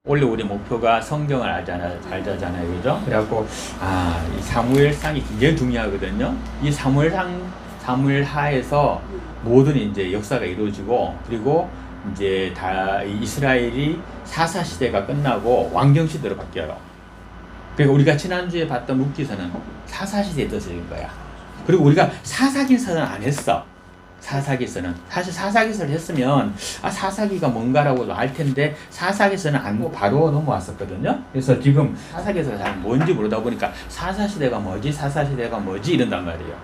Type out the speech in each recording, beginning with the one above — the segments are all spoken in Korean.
원래 우리 목표가 성경을 알자잖아요. 그죠? 그래갖고, 이 사무엘상이 굉장히 중요하거든요. 이 사무엘하에서 모든 이제 역사가 이루어지고, 그리고 이제 다 이스라엘이 사사시대가 끝나고 왕정시대로 바뀌어요. 그러니까 우리가 지난주에 봤던 룻기서는 사사시대에 떠서인 거야. 그리고 우리가 사사기서는 안 했어. 사사기서는. 사실 사사기서를 했으면 사사기가 뭔가라고 알 텐데 사사기서는 안 하고 바로 넘어왔었거든요. 그래서 지금 사사기서가 잘 뭔지 모르다 보니까 사사시대가 뭐지 이런단 말이에요.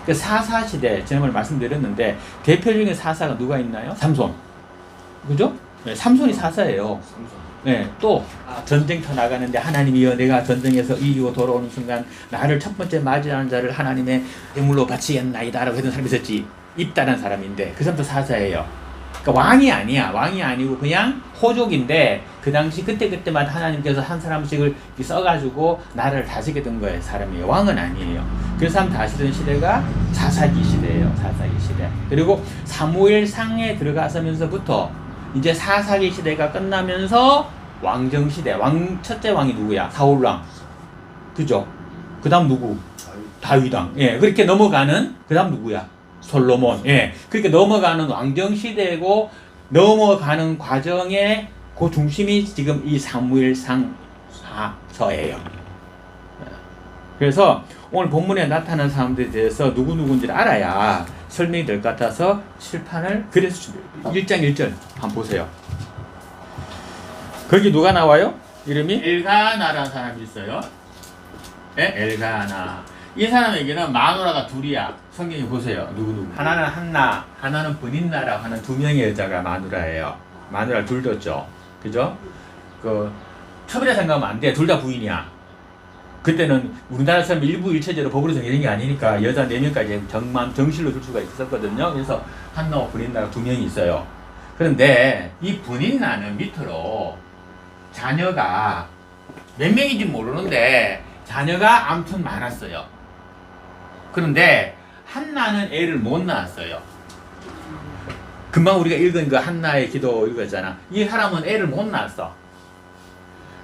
그 사사시대 지난번에 말씀드렸는데 대표적인 사사가 누가 있나요? 삼손. 그죠? 네, 삼손이 사사예요. 네, 또 전쟁터 나가는데 하나님이여 내가 전쟁에서 이기고 돌아오는 순간 나를 첫 번째 맞이하는 자를 하나님의 제물로 바치겠나이다 라고 했던 사람이 있었지. 입다는 사람인데 그 사람도 사사예요. 그러니까 왕이 아니야. 왕이 아니고 그냥 호족인데 그 당시 그때마다 하나님께서 한 사람씩을 써가지고 나라를 다스리게 된 거예요. 사람이에요. 왕은 아니에요. 그 사람 다스리던 시대가 사사기 시대예요. 사사기 시대. 그리고 사무엘상에 들어가서면서부터 이제 사사기 시대가 끝나면서 왕정 시대. 첫째 왕이 누구야? 사울왕. 그죠? 그 다음 누구? 다윗왕. 예, 그렇게 넘어가는 그 다음 누구야? 솔로몬. 예, 그렇게 넘어가는 왕정 시대고 넘어가는 과정의 그 중심이 지금 이 사무엘상 사서예요. 그래서 오늘 본문에 나타난 사람들에 대해서 누구누구인지를 알아야 설명이 될 것 같아서 칠판을 그래서 1장 1절 한번 보세요. 거기 누가 나와요? 이름이 엘가나라는 사람이 있어요. 예? 엘가나. 이 사람에게는 마누라가 둘이야. 성경에 보세요. 누구. 하나는 한나, 하나는 브닌나라고 하는 두 명의 여자가 마누라예요. 마누라 둘 뒀죠. 그죠? 처벌에 생각하면 안 돼. 둘 다 부인이야. 그때는 우리나라 사람 일부 일체제로 법으로 정해진 게 아니니까 여자 4명까지 정실로 줄 수가 있었거든요. 그래서 한나와 브닌나가 두 명이 있어요. 그런데 이 브닌나는 밑으로 자녀가 몇 명인지 모르는데 자녀가 아무튼 많았어요. 그런데 한나는 애를 못 낳았어요. 금방 우리가 읽은 그 한나의 기도 읽었잖아. 이 사람은 애를 못 낳았어.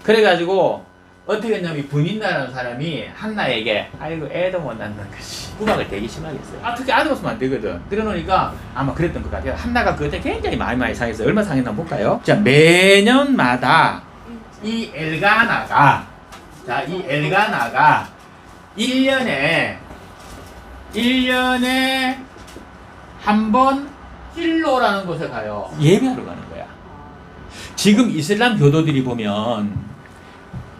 그래가지고 어떻게 했냐면 이 브닌나라는 사람이 한나에게 아이고 애도 못 낳는 것이 구박을 되게 심하게 했어요. 특히 아들 없으면 안 되거든. 그러니까 아마 그랬던 것 같아요. 한나가 그때 굉장히 많이 상했어요. 얼마 상했나 볼까요? 자, 매년마다 이 엘가나가 1년에 한 번 실로라는 곳에 가요. 예배하러 가는 거야. 지금 이슬람 교도들이 보면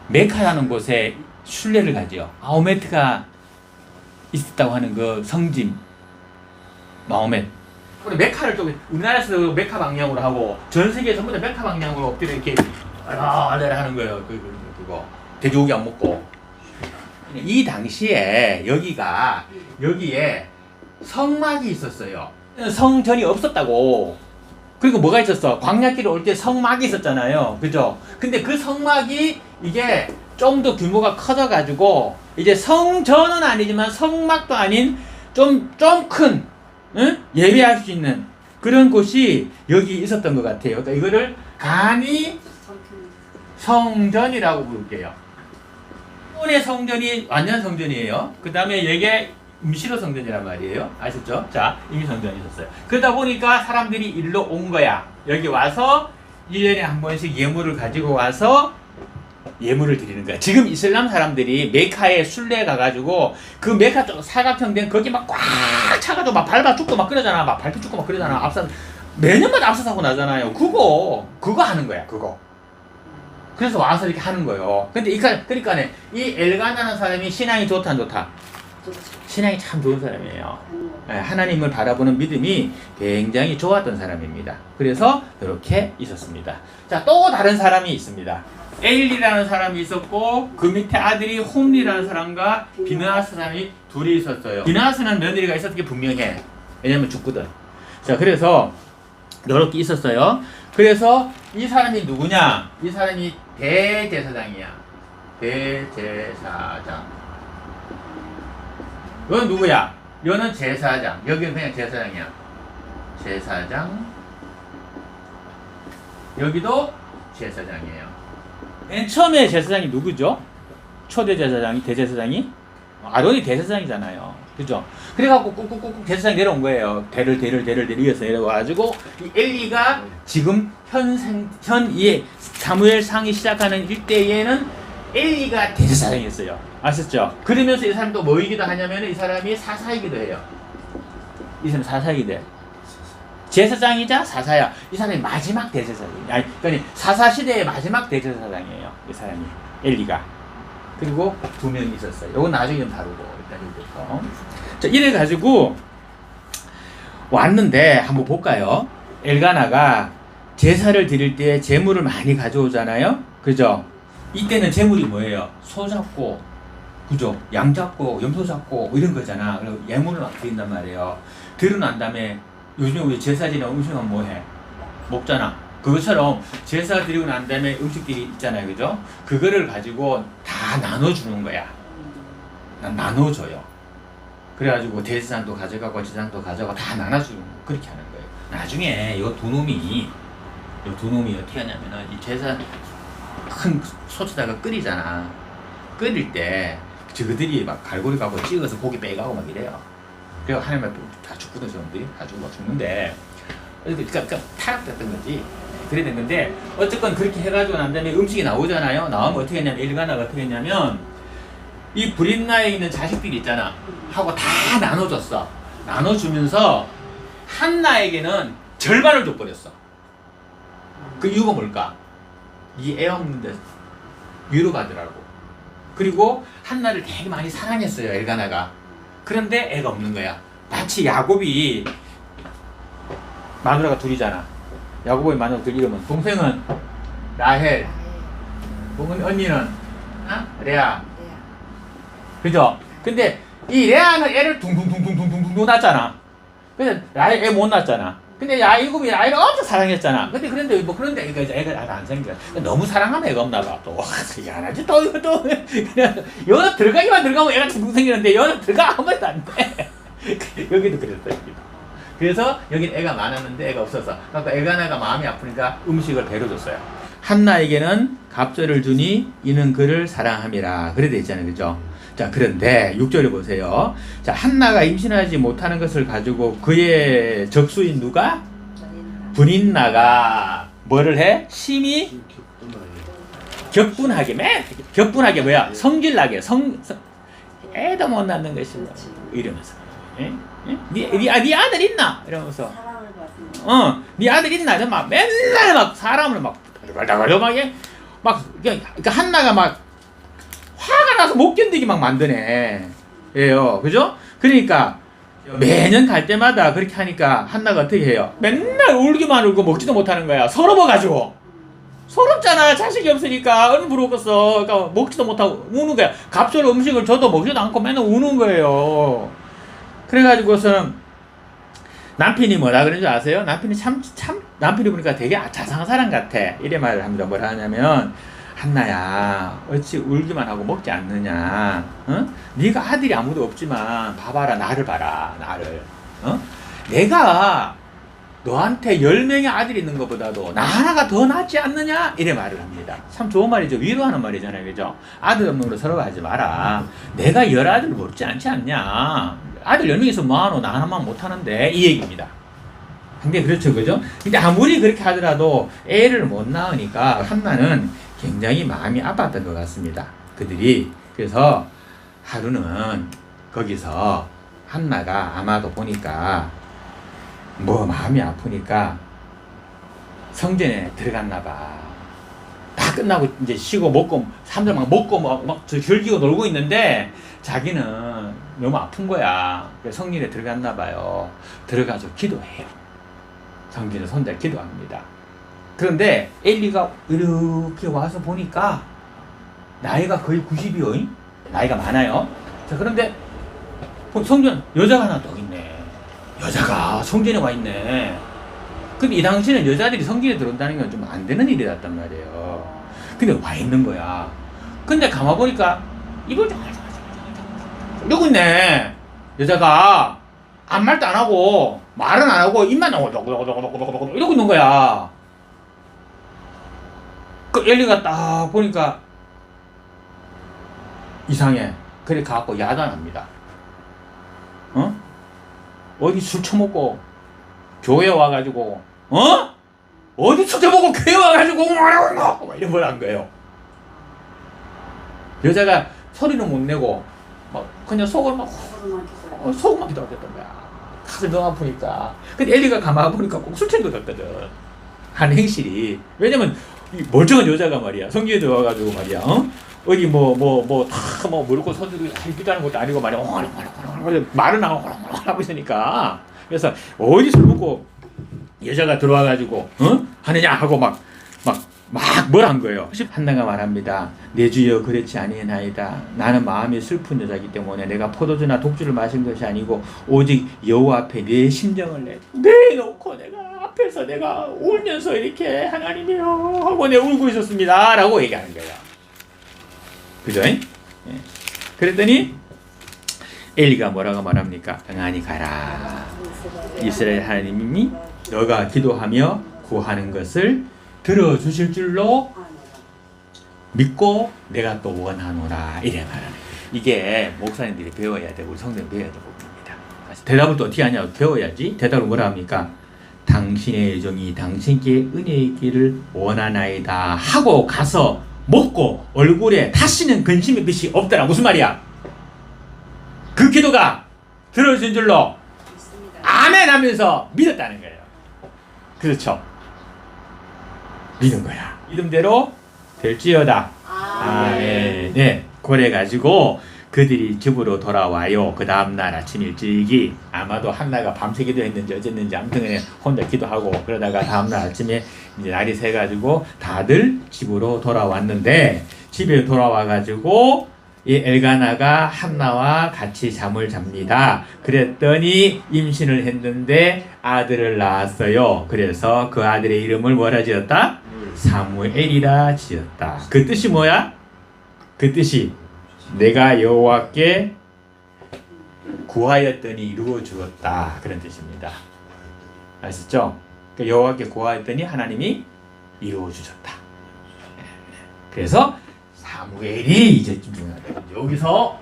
메카라는 곳에 순례를 가죠. 마호메트가 있었다고 하는 그 성진 마호메트. 메카를 또 우리나라에서 메카 방향으로 하고 전 세계 전부 다 메카 방향으로 엎드려 이렇게 하는 거예요. 그거 돼지고기 안 먹고. 이 당시에 여기에 성막이 있었어요. 성전이 없었다고. 그리고 뭐가 있었어? 광야길을 올 때 성막이 있었잖아요. 그죠? 근데 그 성막이 이게 좀 더 규모가 커져가지고 이제 성전은 아니지만 성막도 아닌 좀 큰, 응? 예배할 수 있는 그런 곳이 여기 있었던 것 같아요. 그러니까 이거를 간이 성전이라고 부를게요. 일본의 성전이 완전 성전이에요. 그 다음에 이게 임시로 성전이란 말이에요. 아셨죠? 자, 임시 성전이 있었어요. 그러다 보니까 사람들이 일로 온 거야. 여기 와서 1년에 한 번씩 예물을 가지고 와서 예물을 드리는 거야. 지금 이슬람 사람들이 메카에 순례 가가지고 그 메카 쪽 사각형 된 거기 막 꽉 차가지고 막 밟아 죽고 막 그러잖아. 막 밟혀 죽고 막 그러잖아. 매년마다 압사 사고 나잖아요. 그거 하는 거야. 그거. 그래서 와서 이렇게 하는 거예요. 근데 그러니까 이 엘가나라는 사람이 신앙이 좋다 안 좋다? 신앙이 참 좋은 사람이에요. 하나님을 바라보는 믿음이 굉장히 좋았던 사람입니다. 그래서 이렇게 있었습니다. 자, 또 다른 사람이 있습니다. 에일리라는 사람이 있었고 그 밑에 아들이 홈리라는 사람과 비느하스 사람이 둘이 있었어요. 비느하스는 며느리가 있었던 게 분명해. 왜냐면 죽거든. 자, 그래서 이렇게 있었어요. 그래서 이 사람이 누구냐? 이 사람이 대제사장이야. 대제사장. 이건 누구야? 이거는 제사장. 여기는 그냥 제사장이야. 제사장. 여기도 제사장이에요. 맨 처음에 제사장이 누구죠? 초대 제사장이, 대제사장이? 아론이 대제사장이잖아요. 그죠? 그래갖고 꾹꾹꾹꾹 제사장이 내려온 거예요. 대를 이어서 내려와가지고, 이 엘리가 지금 이 사무엘 상이 시작하는 일대에는 엘리가 대제사장이었어요. 아셨죠? 그러면서 이 사람도 뭐이기도 하냐면 이 사람이 사사이기도 해요. 이 사람이 사사이기도 해. 제사장이자 사사야. 이 사람이 마지막 대제사장이에요. 아니, 그러니까 사사 시대의 마지막 대제사장이에요. 이 사람이. 엘리가. 그리고 2명 있었어요. 요건 나중에 좀 다루고, 일단 이거부터. 자, 이래가지고, 왔는데, 한번 볼까요? 엘가나가 제사를 드릴 때 제물을 많이 가져오잖아요? 그죠? 이때는 제물이 뭐예요? 소 잡고, 그죠? 양 잡고, 염소 잡고, 이런 거잖아. 그리고 예물을 막 드린단 말이에요. 드리고 난 다음에, 요즘에 우리 제사 지나 음식은 뭐 해? 먹잖아. 그것처럼 제사 드리고 난 다음에 음식들이 있잖아요. 그죠? 그거를 가지고 다 나눠주는 거야. 나눠줘요. 그래가지고 대제사장도 가져가고 제사장도 가져가고 다 나눠주는 거. 그렇게 하는 거예요. 나중에 요 두 놈이 어떻게 하냐면은 이 제사 큰 솥에다가 끓이잖아. 끓일 때 저그들이 막 갈고리 갖고 찍어서 고기 빼가고 막 이래요. 그래서 하나님의 다 죽거든, 저놈들이. 다 죽고 막 죽는데. 그러니까 타락됐던 거지. 그래 된 건데, 어쨌건 그렇게 해가지고 난 다음에 음식이 나오잖아요. 나오면 어떻게 했냐면, 엘가나가 어떻게 했냐면, 이 브릿나에 있는 자식들이 있잖아. 하고 다 나눠줬어. 나눠주면서, 한나에게는 절반을 줘버렸어. 그 이유가 뭘까? 이 애 없는데 위로받으라고. 그리고 한나를 되게 많이 사랑했어요, 엘가나가. 그런데 애가 없는 거야. 마치 야곱이 마누라가 둘이잖아. 야곱의 마누라 둘 이름은 동생은 라헬, 언니는 레아. 그죠? 근데 이 레아는 애를 둥둥둥둥둥둥둥 낳았잖아. 근데 라헬 애 못 낳았잖아. 근데 야곱이 라헬을 엄청 사랑했잖아. 그런데 애가 안 생겨. 너무 사랑하면 애가 없나 봐. 또 야나지 또 이거 또 여기 들어가면 애가 둥둥 생기는데 여기 들어가 아무 말도 안 돼. 여기도 그랬어요. 그래서 여긴 애가 많았는데 애가 없어서. 그러니까 엘가나가 마음이 아프니까 음식을 배로 줬어요. 한나에게는 갑절을 주니 이는 그를 사랑함이라. 그래 돼 있잖아요. 그죠? 자, 그런데 6절에 보세요. 자, 한나가 임신하지 못하는 것을 가지고 그의 적수인 누가? 브릿나가 뭐를 해? 심히 격분하게 뭐야? 성질나게 애도 못 낳는 것이 뭐 이러면서. 네 아들 있나? 이러면서. 네 아들 있나? 막 맨날 막 사람을 막 그러니까 한나가 막 화가 나서 못 견디게 막 만드네. 예요. 그죠? 그러니까 매년 갈 때마다 그렇게 하니까 한나가 어떻게 해요? 맨날 울기만 울고 먹지도 못하는 거야. 서러워가지고. 서럽잖아. 자식이 없으니까. 얼마나 부러웠겠어. 그러니까 먹지도 못하고 우는 거야. 갑절 음식을 줘도 먹지도 않고 맨날 우는 거예요. 그래가지고서는 남편이 뭐라 그런 줄 아세요? 남편이 보니까 되게 자상한 사람 같아. 이래 말을 합니다. 뭐라 하냐면, 한나야, 어찌 울기만 하고 먹지 않느냐? 네가 아들이 아무도 없지만 봐봐라, 나를 봐라, 나를. 내가 너한테 10명의 아들이 있는 것보다도 나 하나가 더 낫지 않느냐? 이래 말을 합니다. 참 좋은 말이죠. 위로하는 말이잖아요. 그죠? 아들 없는 걸로 서러워하지 마라. 내가 10아들을 먹지 않지 않냐? 아들 10명 있으면 뭐하노? 나 하나만 못하는데. 이 얘기입니다. 근데 그렇죠. 그죠? 근데 아무리 그렇게 하더라도 애를 못 낳으니까 한나는 굉장히 마음이 아팠던 것 같습니다. 그들이. 그래서 하루는 거기서 한나가 아마도 보니까 뭐 마음이 아프니까 성전에 들어갔나 봐. 다 끝나고 이제 쉬고 먹고 사람들 막 먹고 막 즐기고 놀고 있는데 자기는 너무 아픈 거야. 그래서 성전에 들어갔나 봐요. 들어가서 기도해요. 성전에 손들 기도합니다. 그런데 엘리가 이렇게 와서 보니까 나이가 거의 90이요. 나이가 많아요. 자, 그런데 성전 여자가 하나 더 있네. 여자가 성전에 와 있네. 근데 이 당시에는 여자들이 성전에 들어온다는 건 좀 안 되는 일이었단 말이에요. 근데 와 있는 거야. 근데 가만 보니까 입을 이러고 있네. 여자가 아무 말도 안 하고 말은 안 하고 입만 이러고 있는 거야. 그 엘리가 딱 보니까 이상해. 그래 가갖고 야단합니다. 어디 술 처먹고 교회 와가지고 어디 술 처먹고 교회 와가지고 이런 걸 한 거예요. 여자가 소리는 못 내고 막 그냥 속을 속만 기도하겠던 거야. 가슴이 너무 아프니까. 근데 엘리가 가만히 보니까 꼭 술 취한 것 같거든. 하는 행실이. 왜냐면 이 멀쩡한 여자가 말이야. 성경에 들어와가지고 말이야. 어디 다 물고 손들고 기도하는 것도 아니고 말이야. 말은 하고 있으니까. 그래서 어디 술 먹고 여자가 들어와가지고 하느냐 하고 막 뭘 한 거예요. 한나가 말합니다. 내 주여 그렇지 아니하나이다. 나는 마음이 슬픈 여자이기 때문에 내가 포도주나 독주를 마신 것이 아니고 오직 여호와 앞에 내 심정을 내놓고 내가 앞에서 내가 울면서 이렇게 하나님이여 하고 내가 울고 있었습니다 라고 얘기하는 거예요. 그죠? 예. 그랬더니 엘리가 뭐라고 말합니까? 평안히 가라. 이스라엘 하나님이 너가 기도하며 구하는 것을 들어주실 줄로 믿고 내가 또 원하노라 이래 말하네. 이게 목사님들이 배워야 되고 우리 성도님 배워야 되고 부분입니다. 대답을 또 어떻게 하냐고 배워야지. 대답을 뭐라 합니까? 당신의 종이 당신께 은혜 있기를 원하나이다 하고 가서 먹고 얼굴에 다시는 근심의 빛이 없더라. 무슨 말이야? 그 기도가 들어준 줄로 아멘 하면서 믿었다는 거예요. 그렇죠? 믿은 거야. 믿음대로 될지어다. 아멘. 네. 그래가지고 그들이 집으로 돌아와요. 그 다음날 아침 일찍이 아마도 한나가 밤새 기도했는지 어쨌는지 아무튼 혼자 기도하고 그러다가 다음날 아침에 이제 날이 새가지고 다들 집으로 돌아왔는데 집에 돌아와가지고 이 엘가나가 한나와 같이 잠을 잡니다. 그랬더니 임신을 했는데 아들을 낳았어요. 그래서 그 아들의 이름을 뭐라 지었다? 사무엘이라 지었다. 그 뜻이 뭐야? 그 뜻이 내가 여호와께 구하였더니 이루어 주었다. 그런 뜻입니다. 아시죠? 여호와께 구하였더니 하나님이 이루어 주셨다. 그래서 사무엘이 이제 여기서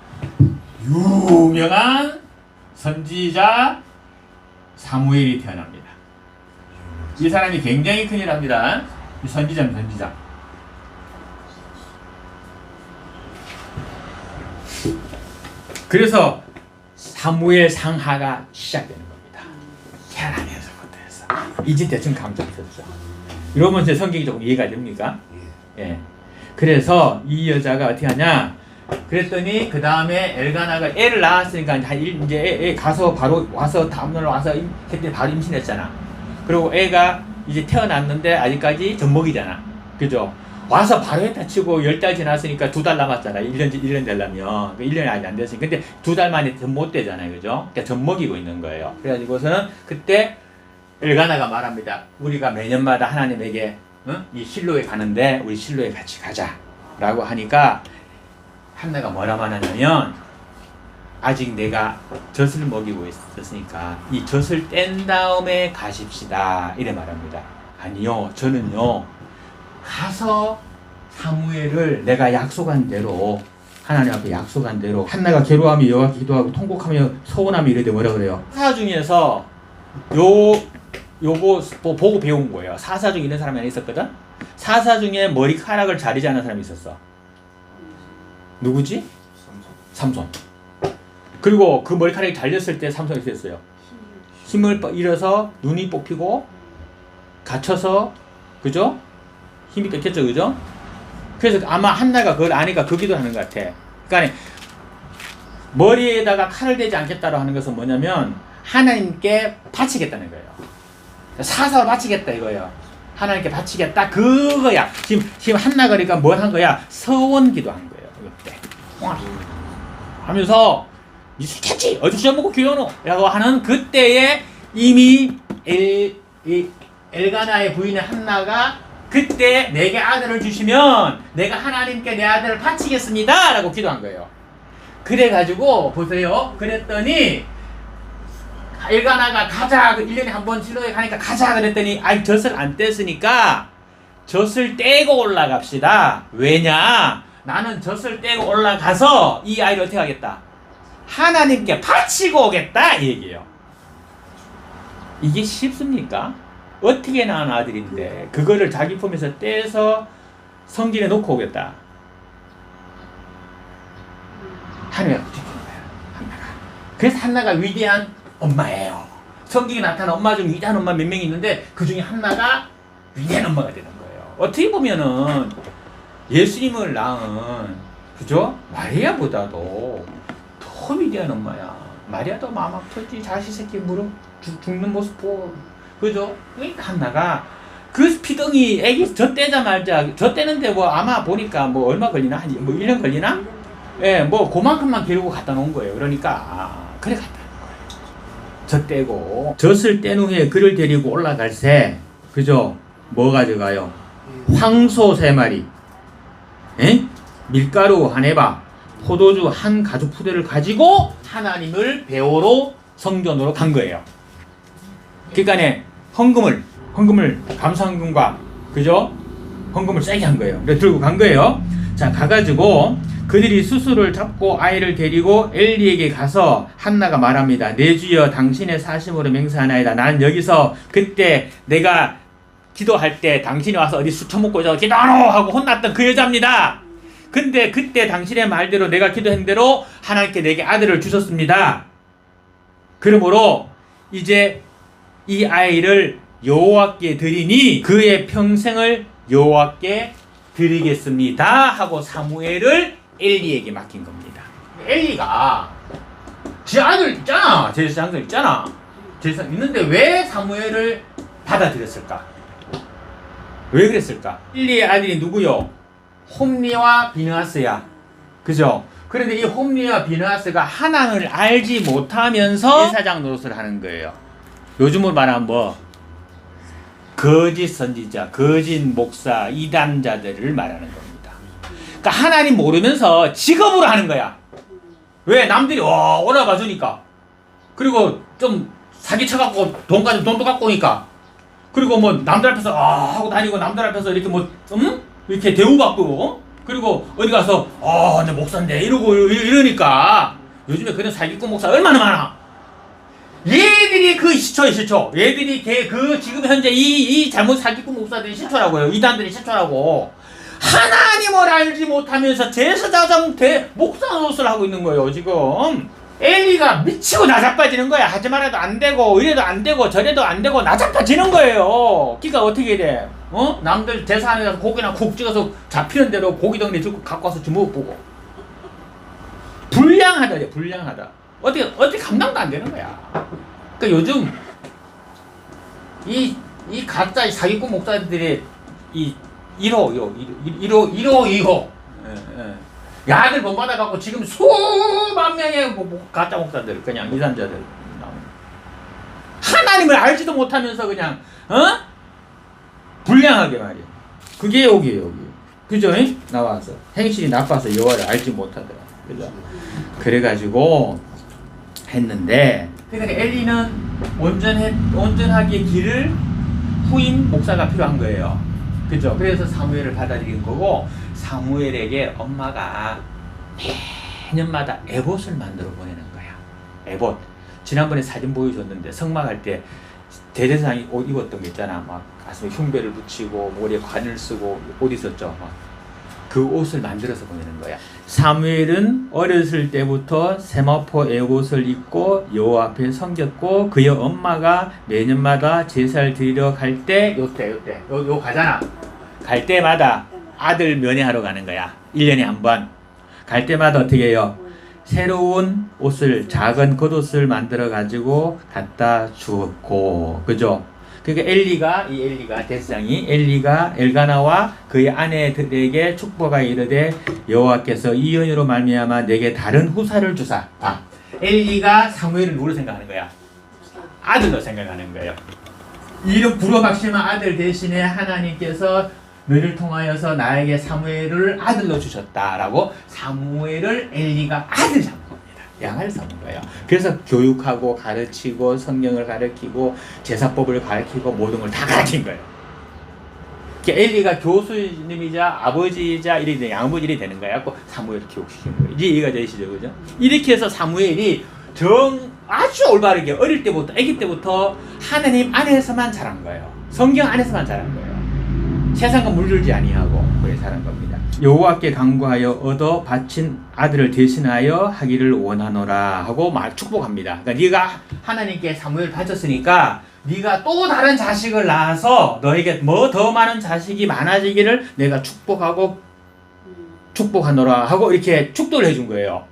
유명한 선지자 사무엘이 태어납니다. 이 사람이 굉장히 큰일 합니다. 선지자입니다. 선지자. 그래서 사무엘 상하가 시작되는 겁니다. 태어나면서부터 해서 이제 대충 감 잡혔죠. 이러면 제 성경이 조금 이해가 됩니까? 예. 그래서 이 여자가 어떻게 하냐? 그랬더니 그 다음에 엘가나가 애를 낳았으니까 이제 애 가서 바로 와서 다음날 와서 그때 바로 임신했잖아. 그리고 애가 이제 태어났는데 아직까지 젖먹이잖아. 그죠? 와서 바로 했다 치고 10달 지났으니까 2달 남았잖아. 1년 되려면. 1년이 아직 안 됐으니까. 근데 2달 만에 못 되잖아요. 그죠? 그러니까 젖먹이고 있는 거예요. 그래가지고서는 그때 엘가나가 말합니다. 우리가 매년마다 하나님에게 이 실로에 가는데 우리 실로에 같이 가자 라고 하니까 한나가 뭐라 말하냐면 아직 내가 젖을 먹이고 있었으니까 이 젖을 뗀 다음에 가십시다 이래 말합니다. 아니요, 저는요 가서 사무엘을 내가 약속한 대로 하나님 앞에 약속한 대로 한나가 괴로워하며 여호와께 기도하고 통곡하며 서원하며 이래 뭐라 그래요? 사사 중에서 요거 보고 배운 거예요. 사사 중에 이런 사람이 하나 있었거든? 사사 중에 머리카락을 자르지 않은 사람이 있었어. 누구지? 삼손. 그리고 그 머리카락이 잘렸을 때 삼손이 됐어요. 힘을 잃어서 눈이 뽑히고 갇혀서 그죠? 힘이 뺏겼죠. 그죠? 그래서 아마 한나가 그걸 아니까 그 기도를 하는 것 같아. 그러니까 머리에다가 칼을 대지 않겠다고 하는 것은 뭐냐면 하나님께 바치겠다는 거예요. 사사로 바치겠다 이거예요. 하나님께 바치겠다 그거야. 지금 한나가 그러니까 뭘 한 거야? 서원 기도한 거예요. 이때 하면서 니 술 깼지? 어디 술 먹고 기도하노? 라고 하는 그때에 이미 엘가나의 부인의 한나가 그때 내게 아들을 주시면 내가 하나님께 내 아들을 바치겠습니다 라고 기도한 거예요. 그래가지고 보세요. 그랬더니 엘가나가 가자. 1년에 한 번 실로에 가니까 가자 그랬더니 젖을 안 뗐으니까 젖을 떼고 올라갑시다. 왜냐? 나는 젖을 떼고 올라가서 이 아이를 어떻게 하겠다? 하나님께 바치고 오겠다 이 얘기예요. 이게 쉽습니까? 어떻게 낳은 아들인데 그거를 자기 품에서 떼서 성전에 놓고 오겠다. 하나님이 어떻게 하는 거야? 한나가. 그래서 한나가 위대한 엄마예요. 성경에 나타난 엄마 중 위대한 엄마 몇 명이 있는데 그 중에 한나가 위대한 엄마가 되는 거예요. 어떻게 보면은 예수님을 낳은 그죠? 마리아보다도 더 위대한 엄마야. 마리아도 마음 아프지. 자식 새끼 무릎 죽는 모습 보고 그죠? 그러니까 한나가 그 피덩이 애기 저 떼자마자 저 떼는데 뭐 아마 보니까 뭐 얼마 걸리나? 한 뭐 1년 걸리나? 예, 뭐 그만큼만 기르고 갖다 놓은 거예요. 그러니까 그래 갖다 놓은 거예요. 젖 떼고 젖을 뗀 후에 그를 데리고 올라갈새 그죠? 뭐 가져가요? 황소 3마리 예? 밀가루 한 에바 포도주 한 가죽 푸대를 가지고 하나님을 배우러 성전으로 간 거예요. 그러니까 헌금을 감사헌금과 그죠? 헌금을 세게 한 거예요. 그래서 들고 간 거예요. 자, 가가지고 그들이 수수를 잡고 아이를 데리고 엘리에게 가서 한나가 말합니다. 내 주여 당신의 사심으로 맹세하나이다. 난 여기서 그때 내가 기도할 때 당신이 와서 어디 술 처먹고 저 기도하노 하고 혼났던 그 여자입니다. 근데 그때 당신의 말대로 내가 기도한 대로 하나님께 내게 아들을 주셨습니다. 그러므로 이제 이 아이를 여호와께 드리니 그의 평생을 여호와께 드리겠습니다 하고 사무엘을 엘리에게 맡긴 겁니다. 엘리가 제 아들 있잖아. 제사장들 있잖아. 제사장 있는데 왜 사무엘을 받아들였을까? 왜 그랬을까? 엘리의 아들이 누구요? 홈리와 비느하스야. 그죠? 그런데 이 홈리와 비느하스가 하나님을 알지 못하면서 제사장 노릇을 하는 거예요. 요즘으로 말하면 뭐 거짓 선지자, 거짓 목사, 이단자들을 말하는 겁니다. 그러니까 하나님 모르면서 직업으로 하는 거야. 왜? 남들이 오라봐 주니까. 그리고 좀 사기쳐갖고 돈도 갖고 오니까. 그리고 뭐 남들 앞에서 하고 다니고 남들 앞에서 이렇게 뭐 이렇게 대우받고 그리고 어디 가서 내 목사인데 이러고 이러니까 요즘에 그런 사기꾼 목사 얼마나 많아. 얘들이 그 시초 얘들이 그 지금 현재 이 잘못 사기꾼 목사들이 시초라고요. 이단들이 시초라고. 하나님을 알지 못하면서 제사장 목사 노릇을 하고 있는 거예요 지금. 엘리가 미치고 나자빠지는 거야. 하지 말아도 안 되고 이래도 안 되고 저래도 안 되고 나자빠지는 거예요. 그러니까 어떻게 돼? 남들 제사하는 데서 고기나 국 찍어서 잡히는 대로 고기 덩어리 들고 갖고 와서 주먹보고 불량하다. 어떻게 감당도 안 되는 거야. 그러니까 요즘 이 가짜 사기꾼 목사들이 이 1호 야들 본받아갖고 지금 수만 명의 가짜 목사들 그냥 이단자들 나오는 하나님을 알지도 못하면서 그냥 불량하게 말이야. 그게 여기에요. 그죠? 나와서 행실이 나빠서 여호와를 알지 못하더라. 그죠? 그래가지고 했는데 그러니까 엘리는 온전하게 기를 후임 목사가 필요한 거예요. 그죠? 그래서 사무엘을 받아들인 거고 사무엘에게 엄마가 매년마다 에봇을 만들어 보내는 거야. 에봇. 지난번에 사진 보여줬는데 성막할 때 대제사장이 옷 입었던 거 있잖아. 막 가슴에 흉배를 붙이고 머리에 관을 쓰고 옷 있었죠. 그 옷을 만들어서 보내는 거야. 사무엘은 어렸을 때부터 세마포 에봇을 입고 여호와 앞에 섬겼고 그의 엄마가 매년마다 제사를 드리러 갈 때 요때 가잖아. 갈 때마다 아들 면회하러 가는 거야. 1년에 한 번. 갈 때마다 어떻게 해요? 새로운 옷을 작은 겉옷을 만들어 가지고 갖다 주었고 그죠? 그러니까 엘리가 대상이 엘가나와 그의 아내들에게 축복하 이르되 여호와께서 이 연유로 말미암아 내게 다른 후사를 주사. 엘리가 사무엘을 누구로 생각하는 거야? 아들로 생각하는 거예요. 이런 부러박심한 아들 대신에 하나님께서 너를 통하여서 나에게 사무엘을 아들로 주셨다라고 사무엘을 엘리가 아들 삼은 겁니다. 양을 삼은 거예요. 그래서 교육하고 가르치고 성경을 가르치고 제사법을 가르치고 모든 걸 다 가르친 거예요. 엘리가 교수님이자 아버지이자 이렇게 양아버지 되는 거야. 그 사무엘을 기억시키는 거예요. 이제 이해가 되시죠, 그죠? 이렇게 해서 사무엘이 아주 올바르게 어릴 때부터, 아기 때부터 하나님 안에서만 자란 거예요. 성경 안에서만 자란 거예요. 세상과 물들지 아니하고 그래 자란 겁니다. 여호와께 간구하여 얻어 바친 아들을 대신하여 하기를 원하노라 하고 축복합니다. 그러니까 네가 하나님께 사무엘 바쳤으니까 네가 또 다른 자식을 낳아서 너에게 뭐 더 많은 자식이 많아지기를 내가 축복하노라 하고 이렇게 축도를 해준 거예요.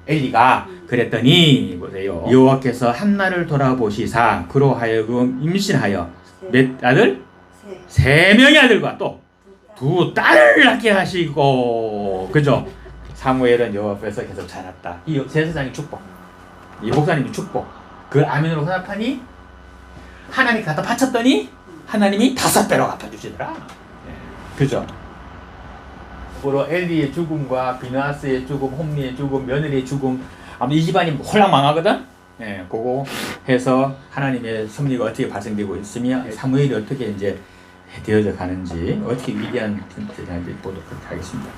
엘리가. 그랬더니 보세요. 여호와께서 한나를 돌아보시사 그로 하여금 임신하여 몇 아들? 세 명의 아들과 또 두 딸을 낳게 하시고, 그죠? 사무엘은 여호와 앞에서 계속 자랐다. 이 제사장이 축복, 이 목사님이 축복. 그 아멘으로 화답하니 하나님 갖다 바쳤더니 하나님이 5배로 갚아주시더라. 그죠? 앞으로 엘리의 죽음과 비나스의 죽음, 홈리의 죽음, 며느리의 죽음, 아무튼 이 집안이 홀랑 망하거든. 그거 해서 하나님의 섭리가 어떻게 발생되고 있으며 사무엘이 어떻게 이제 되어져 가는지, 어떻게 위대한 존재인지 보도록 하겠습니다.